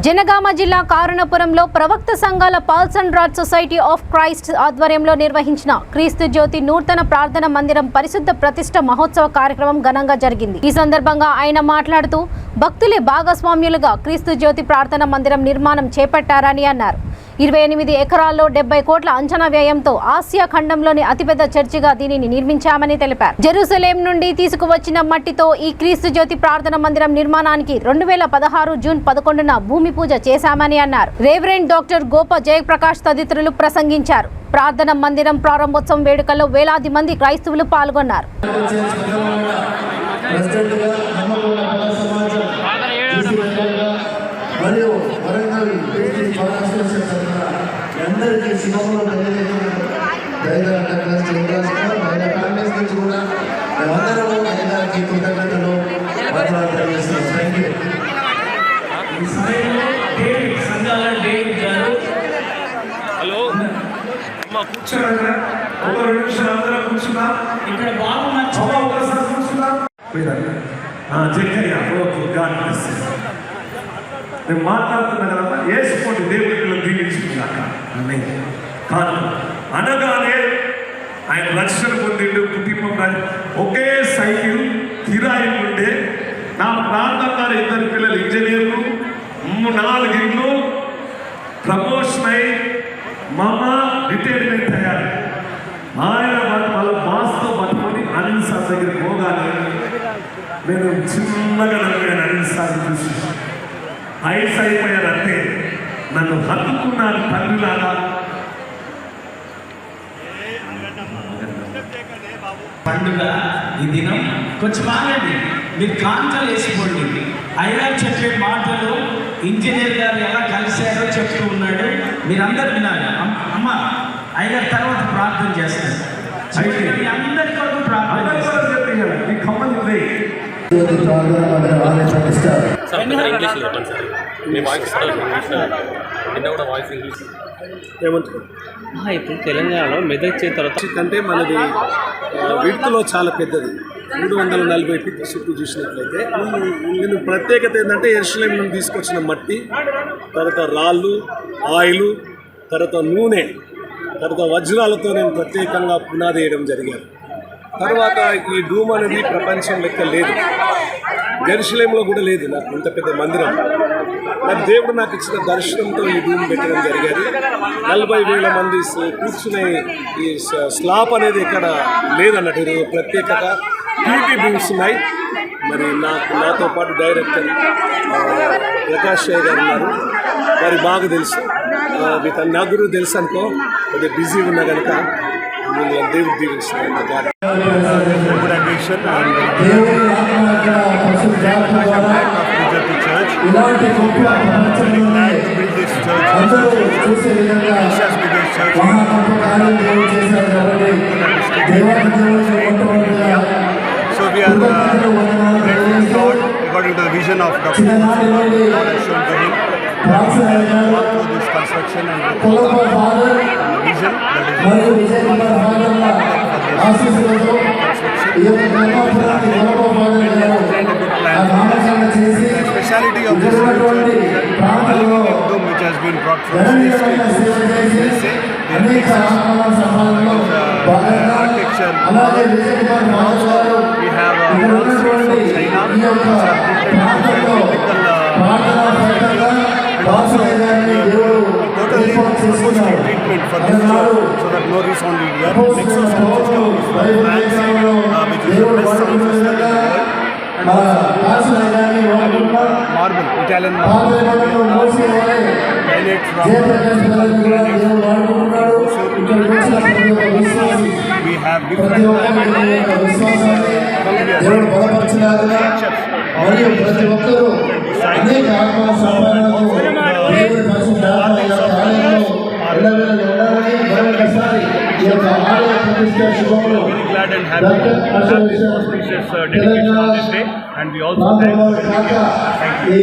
జనగామ జిల్లా కారణపురంలో ప్రవక్త సంఘాల Paul's and rod society of Christ ఆధ్వర్యంలో నిర్వహించిన క్రీస్తు జ్యోతి నూతన ప్రార్థన మందిరం పరిశుద్ధ ప్రతిష్ఠ మహోత్సవ కార్యక్రమం ఘనంగా జరిగింది. ఈ సందర్భంగా ఆయన మాట్లాడుతూ భక్తులే భాగస్వామ్యులుగా క్రీస్తు జ్యోతి ప్రార్థన మందిరం నిర్మాణం చేపట్టారని అన్నారు. 28 ఎకరాల్లో 70 కోట్ల అంచనా వ్యయంతో ఆసియా ఖండంలోని అతిపెద్ద చర్చిగా దీనిని నిర్మించామని తెలిపారు. జెరూసలేం నుండి తీసుకువచ్చిన మట్టితో ఈ క్రీస్తు జ్యోతి ప్రార్థన మందిరం నిర్మాణానికి 2016 జూన్ 11న భూమి పూజ చేశామని అన్నారు. రెవరెండ్ డాక్టర్ గోప జయప్రకాష్ తదితరులు ప్రసంగించారు. ప్రార్థన మందిరం ప్రారంభోత్సవం వేడుకల్లో వేలాది మంది క్రైస్తవులు పాల్గొన్నారు. నేను మాట్లాడుతున్నా కదా వేసుకోండి, దేవుడిలో దీవించుకున్నాక కాదు అనగానే ఆయన రక్షణ పొందిండు. కుటుంబం ఒకే సైకిల్ కిరాయి ఉండే నా ప్రాంతంలో 2 పిల్లలు ఇంజనీర్లు, 4 ఇళ్ళు ప్రమోషన్ అయి మమ్మ రిటైర్మెంట్ అయ్యారు. ఆయన వాళ్ళ బాస్తో పట్టుకొని అనిల్ సార్ దగ్గరికి పోగానే నేను చిన్నగా నన్ను అనిల్ సార్ చూసి ఐస్ అయిపోయారంటే నన్ను హత్తుకున్నాను తండ్రిలాగా. పండుగ ఈ దినం కొంచెం ఆగండి, మీరు కాంతలు వేసిపోండి. అయినా చెప్పే మాటలు ఇంజనీర్ గారు ఎలా కలిశారో చెప్తూ ఉన్నాడు, మీరందరూ వినాలి. అమ్మ అయినా తర్వాత ప్రార్థన చేస్తారు. అందరి కొరకు ప్రార్థన ఇప్పుడు తెలంగాణలో మెదక్ చేసిన తర్వాత అంటే మనది విడుతులో చాలా పెద్దది, 340 ఫీట్ చుట్టూ చూసినట్లయితే. నేను ప్రత్యేకత ఏంటంటే యెరూషలేం నుండి తీసుకొచ్చిన మట్టి, తర్వాత రాళ్ళు, ఆయిల్, తర్వాత నూనె, తర్వాత వజ్రాలతో నేను ప్రత్యేకంగా పునాది వేయడం జరిగింది. తర్వాత ఈ డూమ్ అనేది ప్రపంచం లెక్క లేదు, యెరూషలేంలో కూడా లేదు. నాకు ఇంత పెద్ద మందిరం నాకు దేవుడు నాకు ఇచ్చిన దర్శనంతో ఈ డూమ్ పెట్టడం జరిగేది. 40,000 మంది కూర్చునే ఈ స్లాబ్ అనేది ఇక్కడ లేదన్నట్టు ప్రత్యేకత. పీపీ బీమ్స్ ఉన్నాయి. మరి నాతో పాటు డైరెక్టర్ ప్రకాష్ గారు ఉన్నారు, వారి బాగా తెలుసు. నా గురువు తెలుసు అనుకో, కొద్దిగా బిజీ ఉన్నా కనుక దేవుడు దీవిస్తున్నాను. So we are grateful to God according to the vision of Dr. God has shown to him through this construction and vision that is the speciality of this aluminum dome which has been brought from USA. Architecture. Also, we have from China which are and also totally acoustic treatment for this church so that no resound will be there. Nexus sound system is from France, which is the best sound system in the world. And also marble, Italian marble, granite from we have different glad and happy to have this auspicious dedication on this day, and we also thank you.